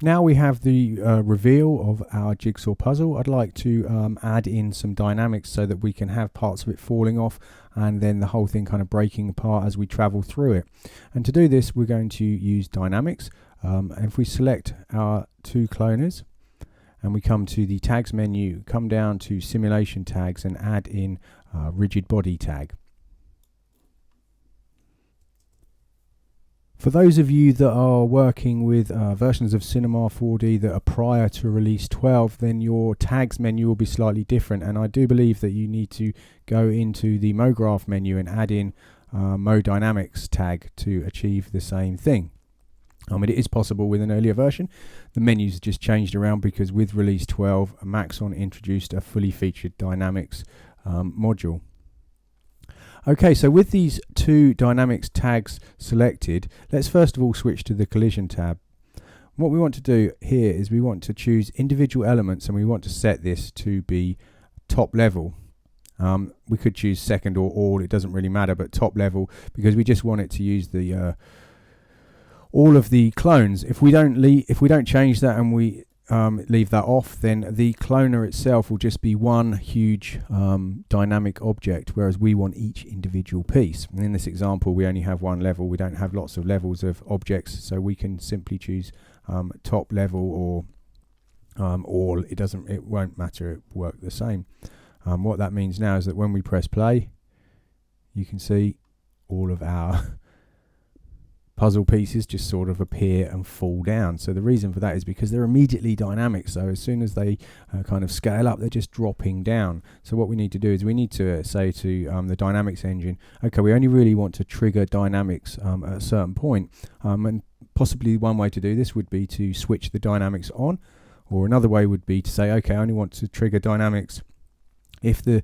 Now we have the reveal of our jigsaw puzzle. I'd like to add in some dynamics so that we can have parts of it falling off and then the whole thing kind of breaking apart as we travel through it. And to do this, we're going to use dynamics. And if we select our two cloners and we come to the tags menu, come down to simulation tags and add in rigid body tag. For those of you that are working with versions of Cinema 4D that are prior to release 12, then your tags menu will be slightly different, and I do believe that you need to go into the MoGraph menu and add in MoDynamics tag to achieve the same thing. It is possible with an earlier version. The menus just changed around because with release 12, Maxon introduced a fully featured dynamics module. Okay, so with these two dynamics tags selected, let's first of all switch to the collision tab. What we want to do here is we want to choose individual elements and we want to set this to be top level. We could choose second or all, it doesn't really matter, but top level because we just want it to use the all of the clones. If we don't change that and we leave that off, then the cloner itself will just be one huge dynamic object, whereas we want each individual piece. And in this example, we only have one level. We don't have lots of levels of objects, so we can simply choose top level or all. It won't matter. It will work the same. What that means now is that when we press play, you can see all of our puzzle pieces just sort of appear and fall down. So the reason for that is because they're immediately dynamic, so as soon as they kind of scale up, they're just dropping down. So what we need to do is we need to say to the dynamics engine, okay, we only really want to trigger dynamics at a certain point, and possibly one way to do this would be to switch the dynamics on, or another way would be to say, okay, I only want to trigger dynamics if the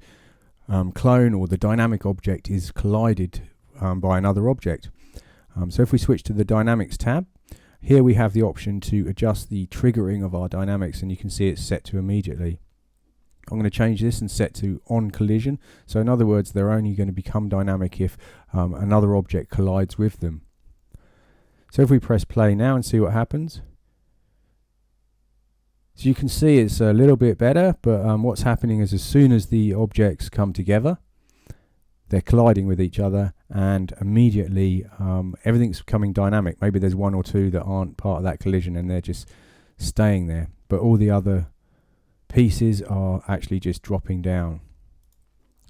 clone or the dynamic object is collided by another object. So if we switch to the dynamics tab, here we have the option to adjust the triggering of our dynamics, and you can see it's set to immediately. I'm going to change this and set to on collision. So in other words, they're only going to become dynamic if another object collides with them. So if we press play now and see what happens. So you can see it's a little bit better, but what's happening is as soon as the objects come together, they're colliding with each other, and immediately everything's becoming dynamic. Maybe there's one or two that aren't part of that collision and they're just staying there, but all the other pieces are actually just dropping down.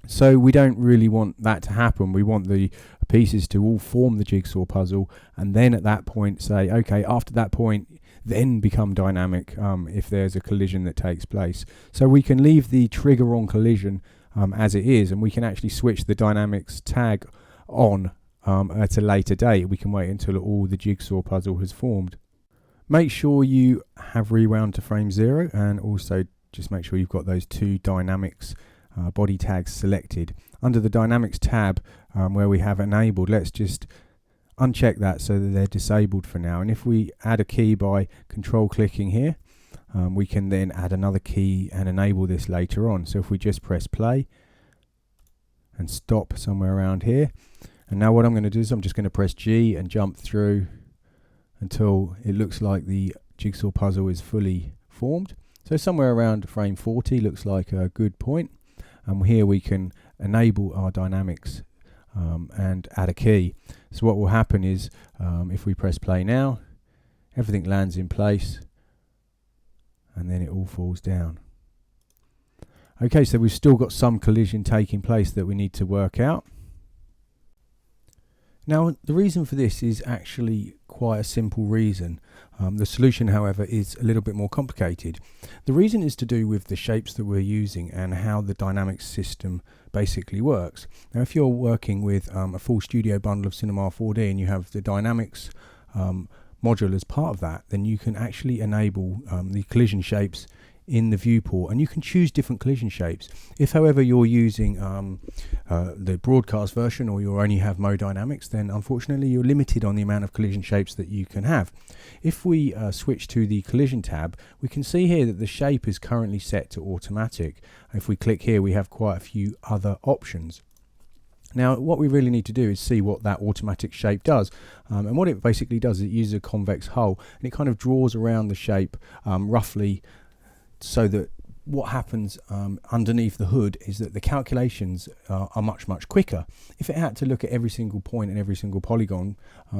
So we don't really want that to happen. We want the pieces to all form the jigsaw puzzle, and then at that point say, okay, after that point then become dynamic if there's a collision that takes place. So we can leave the trigger on collision as it is, and we can actually switch the dynamics tag on at a later date. We can wait until all the jigsaw puzzle has formed. Make sure you have rewound to frame 0, and also just make sure you've got those two dynamics body tags selected. Under the dynamics tab where we have enabled, let's just uncheck that so that they're disabled for now. And if we add a key by control clicking here, we can then add another key and enable this later on. So if we just press play and stop somewhere around here, and now what I'm going to do is I'm just going to press G and jump through until it looks like the jigsaw puzzle is fully formed. So somewhere around frame 40 looks like a good point, and here we can enable our dynamics and add a key. So what will happen is if we press play now, everything lands in place and then it all falls down. Okay, so we've still got some collision taking place that we need to work out. Now, the reason for this is actually quite a simple reason. The solution, however, is a little bit more complicated. The reason is to do with the shapes that we're using and how the dynamics system basically works. Now, if you're working with a full studio bundle of Cinema 4D and you have the dynamics module as part of that, then you can actually enable the collision shapes in the viewport, and you can choose different collision shapes. If however you're using the broadcast version, or you only have MoDynamics, then unfortunately you're limited on the amount of collision shapes that you can have. If we switch to the collision tab, we can see here that the shape is currently set to automatic. If we click here, we have quite a few other options. Now what we really need to do is see what that automatic shape does, and what it basically does is it uses a convex hull and it kind of draws around the shape roughly, so that what happens underneath the hood is that the calculations are much quicker. If it had to look at every single point and every single polygon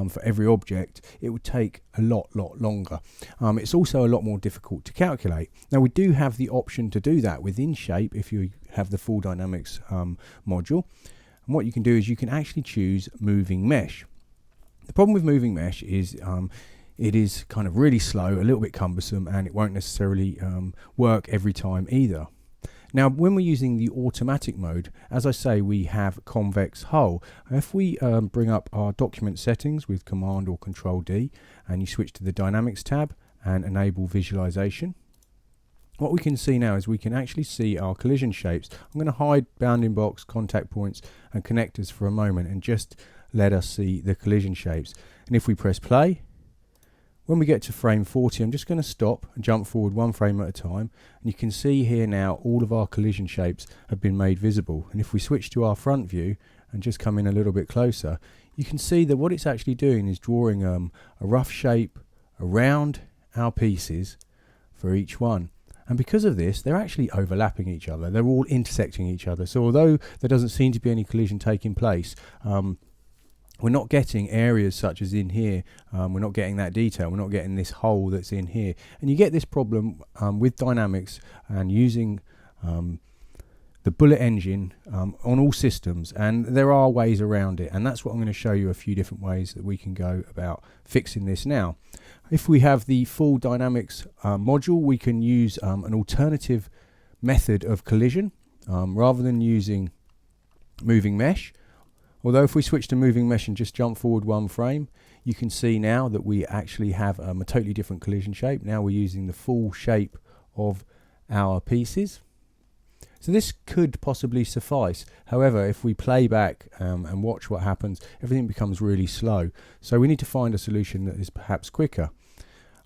for every object, it would take a lot longer. It's also a lot more difficult to calculate. Now we do have the option to do that within Shape if you have the full dynamics module. And what you can do is you can actually choose moving mesh. The problem with moving mesh is it is kind of really slow, a little bit cumbersome, and it won't necessarily work every time either. Now when we're using the automatic mode, as I say, we have convex hull. If we bring up our document settings with Command or Control D and you switch to the Dynamics tab and enable visualization, what we can see now is we can actually see our collision shapes. I'm going to hide bounding box, contact points and connectors for a moment and just let us see the collision shapes. And if we press play, when we get to frame 40, I'm just going to stop and jump forward one frame at a time, and you can see here now all of our collision shapes have been made visible. And if we switch to our front view and just come in a little bit closer, you can see that what it's actually doing is drawing a rough shape around our pieces for each one. And because of this, they're actually overlapping each other. They're all intersecting each other. So although there doesn't seem to be any collision taking place, we're not getting areas such as in here. We're not getting that detail. We're not getting this hole that's in here. And you get this problem with Dynamics and using the bullet engine on all systems. And there are ways around it. And that's what I'm going to show you, a few different ways that we can go about fixing this now. If we have the full Dynamics module, we can use an alternative method of collision rather than using moving mesh. Although if we switch to moving mesh and just jump forward one frame, you can see now that we actually have a totally different collision shape. Now we're using the full shape of our pieces. So this could possibly suffice. However, if we play back and watch what happens, everything becomes really slow. So we need to find a solution that is perhaps quicker.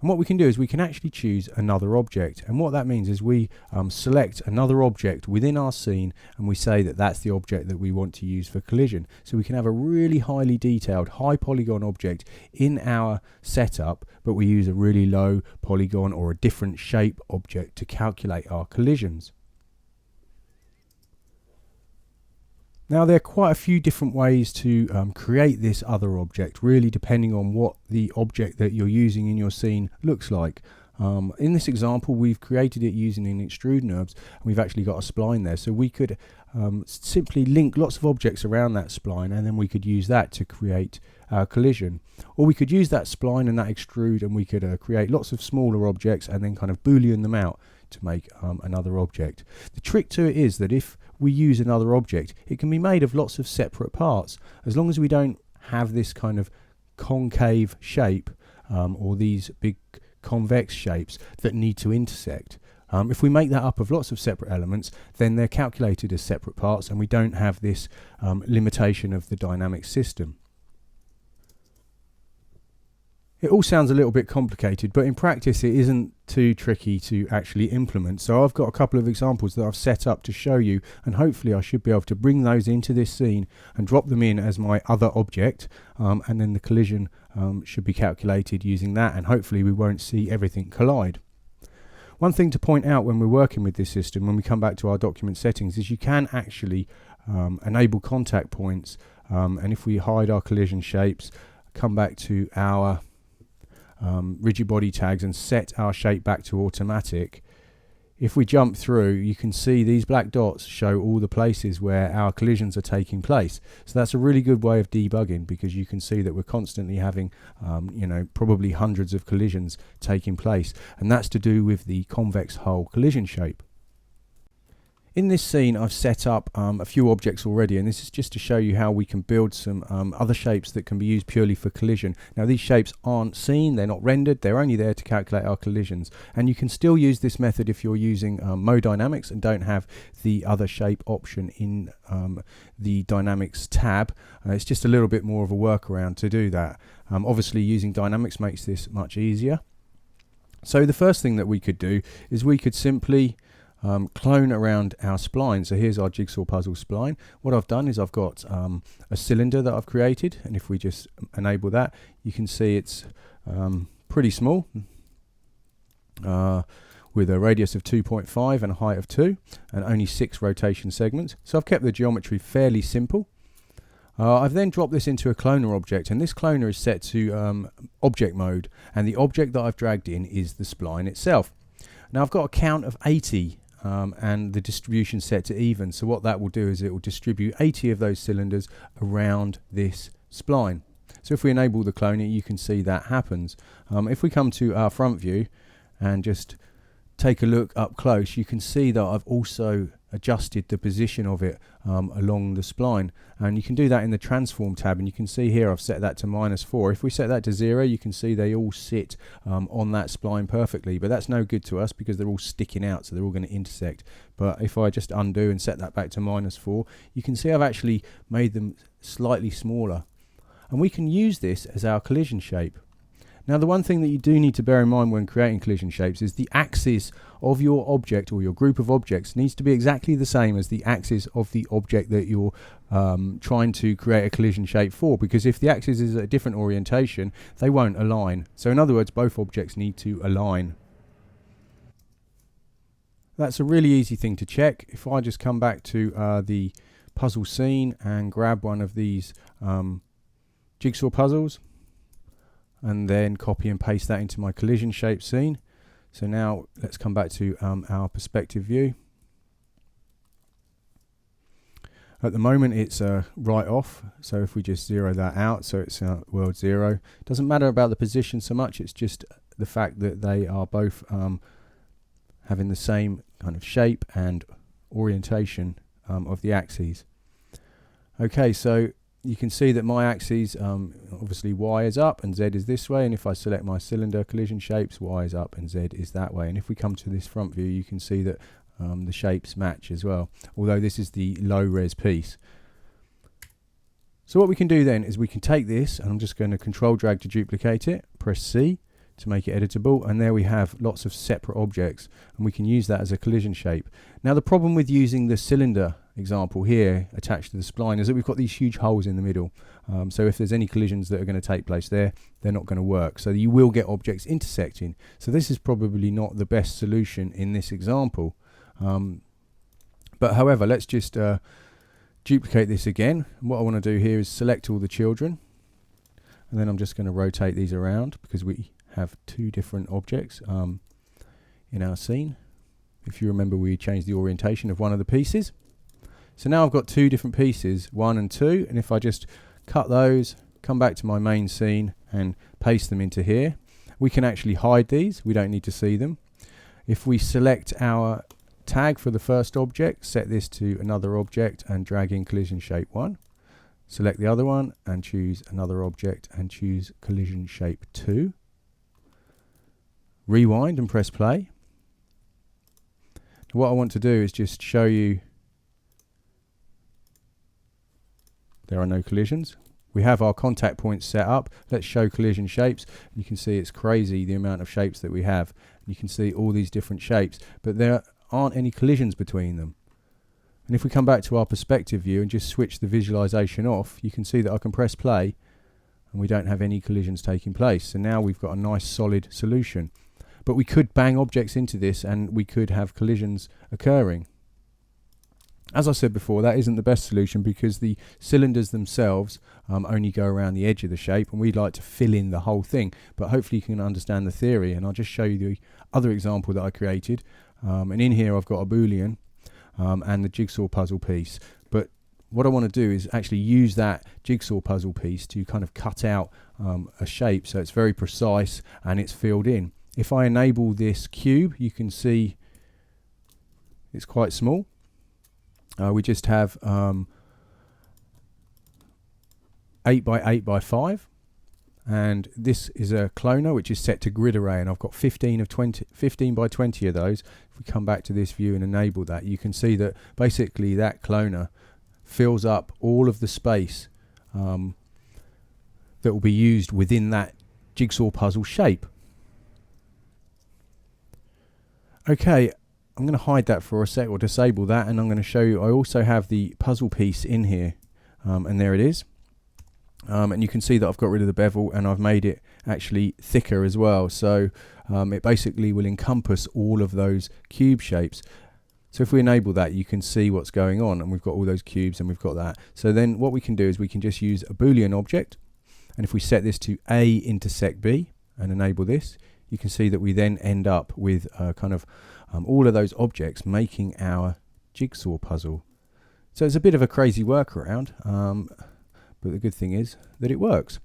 And what we can do is we can actually choose another object. And what that means is we select another object within our scene and we say that that's the object that we want to use for collision. So we can have a really highly detailed, high polygon object in our setup, but we use a really low polygon or a different shape object to calculate our collisions. Now there are quite a few different ways to create this other object, really depending on what the object that you're using in your scene looks like. In this example, we've created it using an extrude NURBS, and we've actually got a spline there. So we could simply link lots of objects around that spline, and then we could use that to create our collision. Or we could use that spline and that extrude, and we could create lots of smaller objects and then kind of boolean them out to make another object. The trick to it is that if we use another object, it can be made of lots of separate parts, as long as we don't have this kind of concave shape or these big convex shapes that need to intersect. If we make that up of lots of separate elements, then they're calculated as separate parts and we don't have this limitation of the dynamic system. It all sounds a little bit complicated, but in practice it isn't too tricky to actually implement. So I've got a couple of examples that I've set up to show you, and hopefully I should be able to bring those into this scene and drop them in as my other object, and then the collision should be calculated using that, and hopefully we won't see everything collide. One thing to point out when we're working with this system, when we come back to our document settings, is you can actually enable contact points, and if we hide our collision shapes, come back to our rigid body tags and set our shape back to automatic, if we jump through, you can see these black dots show all the places where our collisions are taking place. So that's a really good way of debugging, because you can see that we're constantly having probably hundreds of collisions taking place, and that's to do with the convex hull collision shape. In this scene I've set up a few objects already, and this is just to show you how we can build some other shapes that can be used purely for collision. Now these shapes aren't seen, they're not rendered, they're only there to calculate our collisions, and you can still use this method if you're using MoDynamics and don't have the other shape option in the Dynamics tab. It's just a little bit more of a workaround to do that. Obviously using Dynamics makes this much easier. So the first thing that we could do is we could simply clone around our spline. So here's our jigsaw puzzle spline. What I've done is I've got a cylinder that I've created, and if we just enable that, you can see it's pretty small, with a radius of 2.5 and a height of 2 and only 6 rotation segments. So I've kept the geometry fairly simple. I've then dropped this into a cloner object, and this cloner is set to object mode, and the object that I've dragged in is the spline itself. Now I've got a count of 80 and the distribution set to even, so what that will do is it will distribute 80 of those cylinders around this spline. So if we enable the cloner, you can see that happens. If we come to our front view and just take a look up close, you can see that I've also adjusted the position of it along the spline, and you can do that in the transform tab, and you can see here I've set that to -4. If we set that to 0, you can see they all sit on that spline perfectly, but that's no good to us because they're all sticking out, so they're all going to intersect. But if I just undo and set that back to -4, you can see I've actually made them slightly smaller, and we can use this as our collision shape. Now the one thing that you do need to bear in mind when creating collision shapes is the axis of your object or your group of objects needs to be exactly the same as the axis of the object that you're trying to create a collision shape for, because if the axis is at a different orientation, they won't align. So in other words, both objects need to align. That's a really easy thing to check. If I just come back to the puzzle scene and grab one of these jigsaw puzzles, and then copy and paste that into my collision shape scene. So now let's come back to our perspective view. At the moment it's right off, so if we just zero that out, so it's world 0. Doesn't matter about the position so much, it's just the fact that they are both having the same kind of shape and orientation of the axes. Okay, so you can see that my axes, obviously Y is up and Z is this way, and if I select my cylinder collision shapes, Y is up and Z is that way. And if we come to this front view, you can see that the shapes match as well, although this is the low res piece. So what we can do then is we can take this, and I'm just going to control drag to duplicate it, press C to make it editable, and there we have lots of separate objects, and we can use that as a collision shape. Now the problem with using the cylinder example here attached to the spline is that we've got these huge holes in the middle, so if there's any collisions that are going to take place there, they're not going to work, so you will get objects intersecting. So this is probably not the best solution in this example, but however, let's just duplicate this again. And what I want to do here is select all the children, and then I'm just going to rotate these around because we have two different objects in our scene. If you remember, we changed the orientation of one of the pieces. So now I've got two different pieces, 1 and 2, and if I just cut those, come back to my main scene and paste them into here, we can actually hide these. We don't need to see them. If we select our tag for the first object, set this to another object and drag in collision shape 1, select the other one and choose another object and choose collision shape 2, rewind and press play. What I want to do is just show you there are no collisions. We have our contact points set up. Let's show collision shapes. You can see it's crazy the amount of shapes that we have. You can see all these different shapes, but there aren't any collisions between them. And if we come back to our perspective view and just switch the visualization off, you can see that I can press play and we don't have any collisions taking place. So now we've got a nice solid solution. But we could bang objects into this and we could have collisions occurring. As I said before, that isn't the best solution because the cylinders themselves only go around the edge of the shape, and we'd like to fill in the whole thing. But hopefully you can understand the theory, and I'll just show you the other example that I created. And in here I've got a boolean and the jigsaw puzzle piece. But what I want to do is actually use that jigsaw puzzle piece to kind of cut out a shape so it's very precise and it's filled in. If I enable this cube, you can see it's quite small. We just have 8 by 8 by 5, and this is a cloner which is set to grid array, and I've got 15 by 20 of those. If we come back to this view and enable that, you can see that basically that cloner fills up all of the space that will be used within that jigsaw puzzle shape. Okay, I'm going to hide that for a sec, or disable that, and I'm going to show you I also have the puzzle piece in here, and there it is. And you can see that I've got rid of the bevel and I've made it actually thicker as well, so it basically will encompass all of those cube shapes. So if we enable that, you can see what's going on, and we've got all those cubes and we've got that. So then what we can do is we can just use a Boolean object, and if we set this to A intersect B and enable this, you can see that we then end up with kind of all of those objects making our jigsaw puzzle. So it's a bit of a crazy workaround, but the good thing is that it works.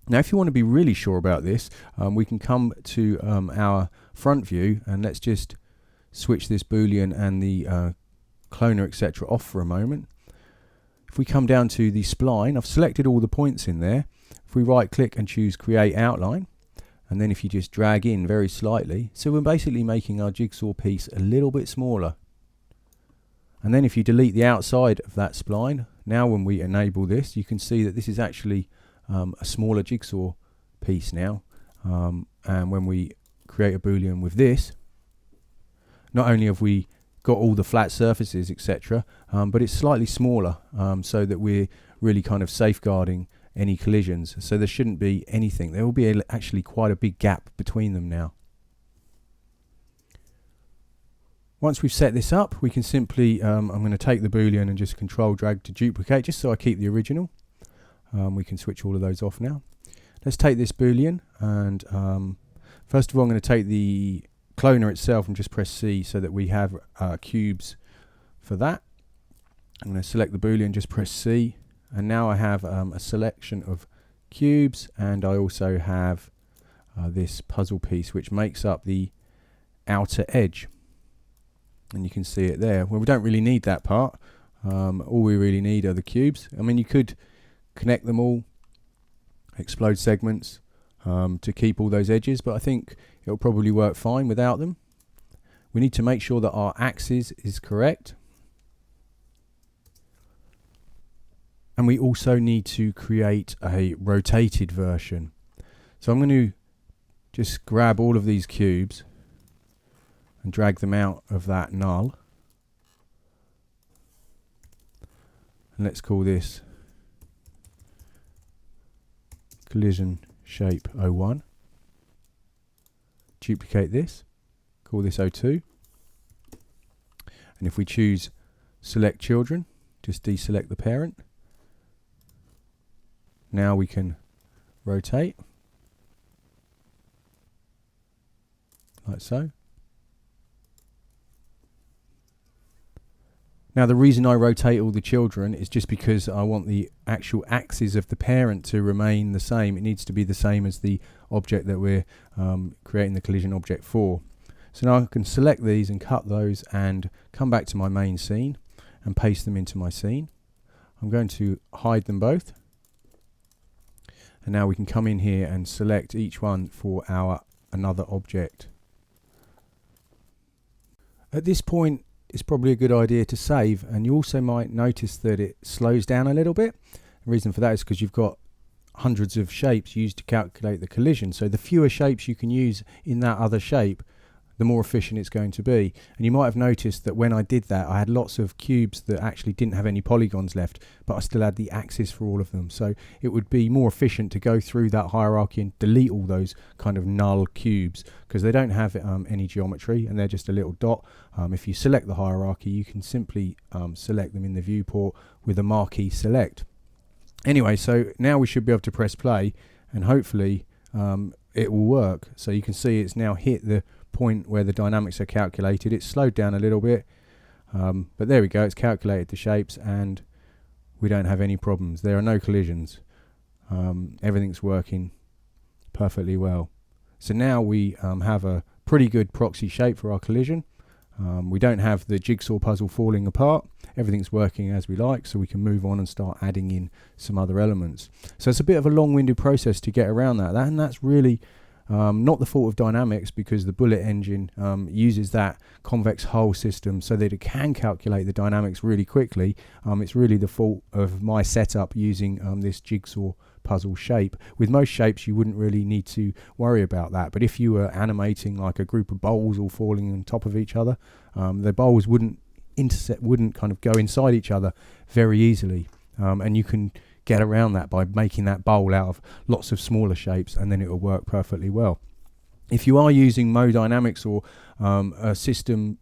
Now if you want to be really sure about this, we can come to our front view, and let's just switch this Boolean and the cloner etc. off for a moment. If we come down to the spline, I've selected all the points in there. If we right click and choose create outline, and then if you just drag in very slightly, so we're basically making our jigsaw piece a little bit smaller. And then if you delete the outside of that spline, now when we enable this, you can see that this is actually a smaller jigsaw piece now. And when we create a Boolean with this, not only have we got all the flat surfaces etc., but it's slightly smaller, so that we're really kind of safeguarding any collisions. So there shouldn't be anything. There will be actually quite a big gap between them now. Once we've set this up, we can simply, I'm going to take the Boolean and just control drag to duplicate, just so I keep the original. We can switch all of those off now. Let's take this Boolean, and first of all I'm going to take the cloner itself and just press C so that we have cubes for that. I'm going to select the Boolean, just press C, and now I have a selection of cubes, and I also have this puzzle piece which makes up the outer edge, and you can see it there. Well, we don't really need that part. All we really need are the cubes. I mean, you could connect them all, explode segments to keep all those edges, but I think it'll probably work fine without them. We need to make sure that our axis is correct, and we also need to create a rotated version. So I'm going to just grab all of these cubes and drag them out of that null, and let's call this collision shape 01. Duplicate this, call this 02, and if we choose select children, just deselect the parent. Now we can rotate like so. Now the reason I rotate all the children is just because I want the actual axis of the parent to remain the same. It needs to be the same as the object that we're creating the collision object for. So now I can select these and cut those and come back to my main scene and paste them into my scene. I'm going to hide them both. And now we can come in here and select each one for our another object. At this point, it's probably a good idea to save, and you also might notice that it slows down a little bit. The reason for that is because you've got hundreds of shapes used to calculate the collision, so the fewer shapes you can use in that other shape, the more efficient it's going to be. And you might have noticed that when I did that, I had lots of cubes that actually didn't have any polygons left, but I still had the axis for all of them. So it would be more efficient to go through that hierarchy and delete all those kind of null cubes, because they don't have any geometry and they're just a little dot. If you select the hierarchy, you can simply select them in the viewport with a marquee select. Anyway, so now we should be able to press play, and hopefully it will work. So you can see it's now hit the point where the dynamics are calculated. It's slowed down a little bit, but there we go, it's calculated the shapes and we don't have any problems. There are no collisions. Everything's working perfectly well. So now we have a pretty good proxy shape for our collision. We don't have the jigsaw puzzle falling apart. Everything's working as we like, so we can move on and start adding in some other elements. So it's a bit of a long-winded process to get around that, and that's really Not the fault of Dynamics, because the Bullet engine uses that convex hull system so that it can calculate the dynamics really quickly. It's really the fault of my setup using this jigsaw puzzle shape. With most shapes you wouldn't really need to worry about that, but if you were animating like a group of bowls all falling on top of each other, the bowls wouldn't kind of go inside each other very easily, and you can get around that by making that bowl out of lots of smaller shapes, and then it will work perfectly well. If you are using MoDynamics or a system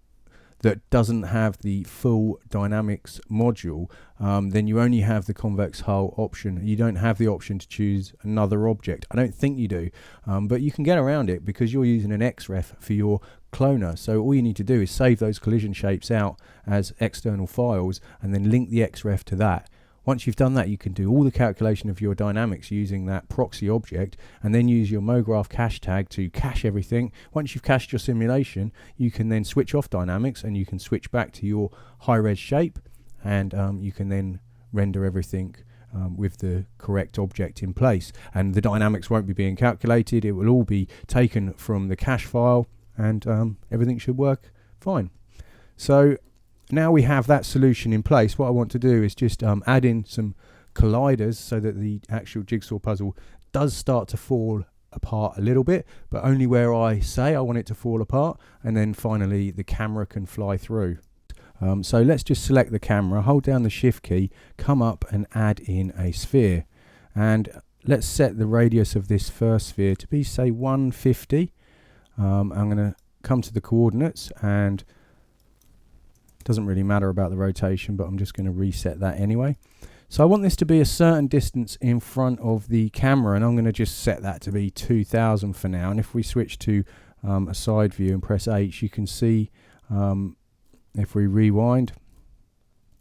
that doesn't have the full dynamics module, then you only have the convex hull option. You don't have the option to choose another object. I don't think you do, but you can get around it because you're using an XREF for your cloner. So all you need to do is save those collision shapes out as external files and then link the XREF to that. Once you've done that, you can do all the calculation of your dynamics using that proxy object, and then use your MoGraph cache tag to cache everything. Once you've cached your simulation, you can then switch off dynamics and you can switch back to your high-res shape, and you can then render everything with the correct object in place. And the dynamics won't be being calculated. It will all be taken from the cache file, and everything should work fine. So now we have that solution in place, what I want to do is just add in some colliders so that the actual jigsaw puzzle does start to fall apart a little bit, but only where I say I want it to fall apart, and then finally the camera can fly through. So let's just select the camera, hold down the shift key, come up and add in a sphere, and let's set the radius of this first sphere to be, say, 150. I'm going to come to the coordinates, and doesn't really matter about the rotation, but I'm just going to reset that anyway. So I want this to be a certain distance in front of the camera, and I'm going to just set that to be 2000 for now. And if we switch to a side view and press H, you can see if we rewind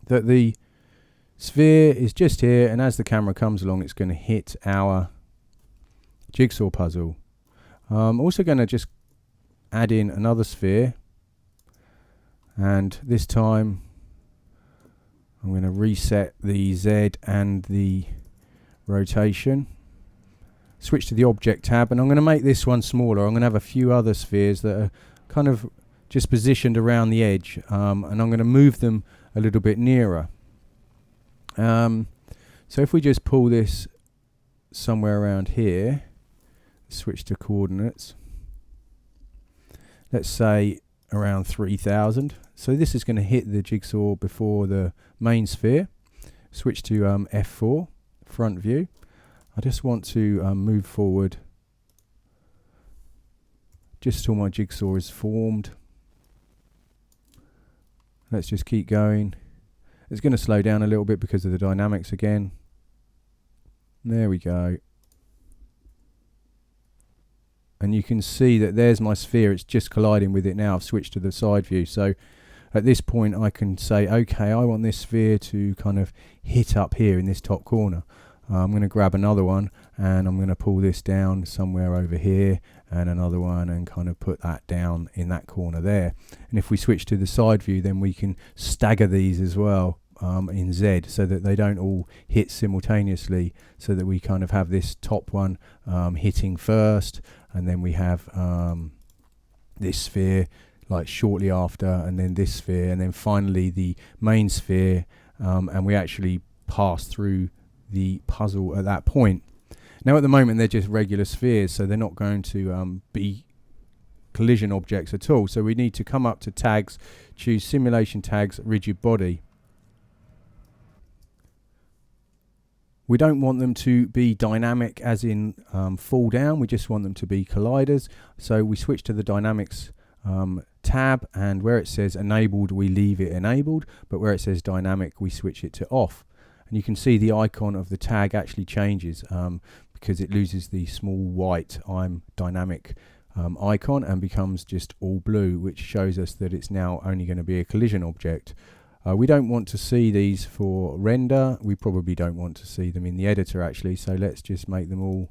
that the sphere is just here, and as the camera comes along it's going to hit our jigsaw puzzle. I'm also going to just add in another sphere, and this time I'm going to reset the Z and the rotation, switch to the object tab, and I'm going to make this one smaller. I'm going to have a few other spheres that are kind of just positioned around the edge, and I'm going to move them a little bit nearer. So if we just pull this somewhere around here, switch to coordinates, let's say around 3000. So this is going to hit the jigsaw before the main sphere. Switch to F4, front view. I just want to move forward just till my jigsaw is formed. Let's just keep going. It's going to slow down a little bit because of the dynamics again. There we go. And you can see that there's my sphere, it's just colliding with it now. I've switched to the side view. So at this point I can say, okay, I want this sphere to kind of hit up here in this top corner. I'm going to grab another one and I'm going to pull this down somewhere over here, and another one, and kind of put that down in that corner there. And if we switch to the side view, then we can stagger these as well in Z, so that they don't all hit simultaneously, so that we kind of have this top one hitting first, and then we have this sphere like shortly after, and then this sphere, and then finally the main sphere, and we actually pass through the puzzle at that point. Now at the moment they're just regular spheres, so they're not going to be collision objects at all. So we need to come up to tags, choose simulation tags, rigid body. We don't want them to be dynamic as in fall down, we just want them to be colliders. So we switch to the dynamics tab, and where it says enabled we leave it enabled, but where it says dynamic we switch it to off. And you can see the icon of the tag actually changes because it loses the small white I'm dynamic icon and becomes just all blue, which shows us that it's now only going to be a collision object. We don't want to see these for render. We probably don't want to see them in the editor actually, so let's just make them all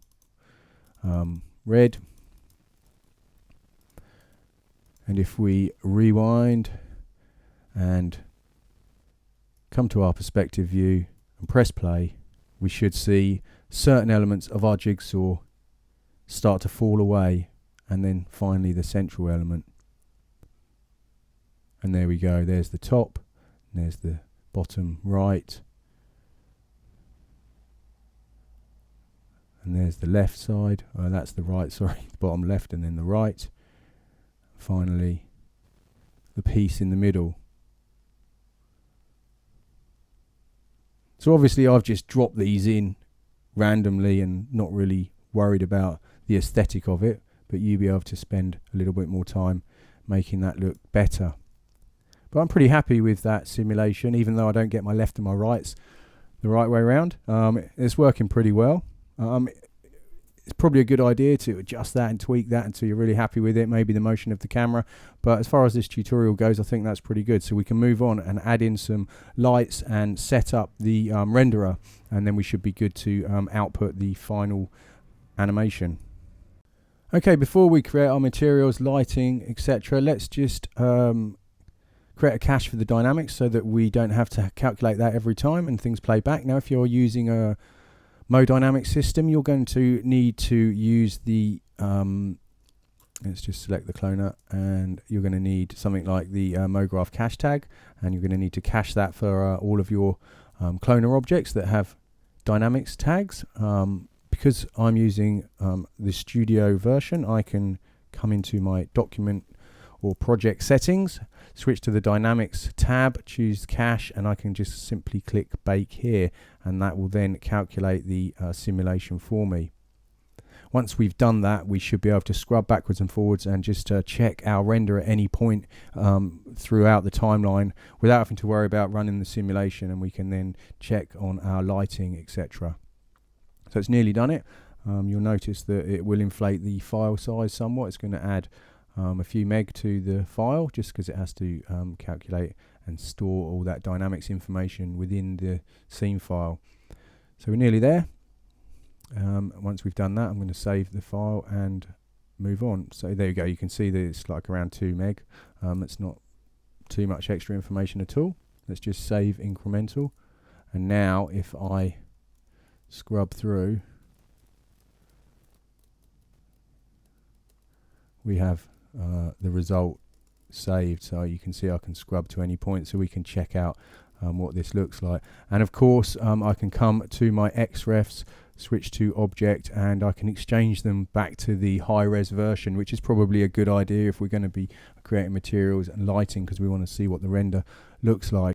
red. And if we rewind and come to our perspective view and press play, we should see certain elements of our jigsaw start to fall away, and then finally the central element. And there we go, there's the top, and there's the bottom right, and there's the left side, that's the right, sorry, the bottom left and then the right. Finally the piece in the middle. So obviously I've just dropped these in randomly and not really worried about the aesthetic of it, but you'll be able to spend a little bit more time making that look better. But I'm pretty happy with that simulation, even though I don't get my left and my rights the right way around. It's working pretty well. It's probably a good idea to adjust that and tweak that until you're really happy with it, maybe the motion of the camera. But as far as this tutorial goes, I think that's pretty good. So we can move on and add in some lights and set up the renderer, and then we should be good to output the final animation. Okay, before we create our materials, lighting, etc., let's just create a cache for the dynamics so that we don't have to calculate that every time and things play back. Now, if you're using a MoDynamic system, you're going to need to use the let's just select the cloner, and you're going to need something like the MoGraph cache tag, and you're going to need to cache that for all of your cloner objects that have dynamics tags. Because I'm using the studio version, I can come into my document or project settings, switch to the dynamics tab, choose cache, and I can just simply click bake here, and that will then calculate the simulation for me. Once we've done that, we should be able to scrub backwards and forwards and just check our render at any point throughout the timeline without having to worry about running the simulation, and we can then check on our lighting, etc. So it's nearly done it. You'll notice that it will inflate the file size somewhat. It's going to add a few meg to the file just because it has to calculate and store all that dynamics information within the scene file. So we're nearly there. Once we've done that, I'm going to save the file and move on. So there you go, you can see that it's like around 2 meg. It's not too much extra information at all. Let's just save incremental, and now if I scrub through, we have the result saved, so you can see I can scrub to any point so we can check out what this looks like. And of course I can come to my XREFs, switch to object, and I can exchange them back to the high-res version, which is probably a good idea if we're going to be creating materials and lighting, because we want to see what the render looks like.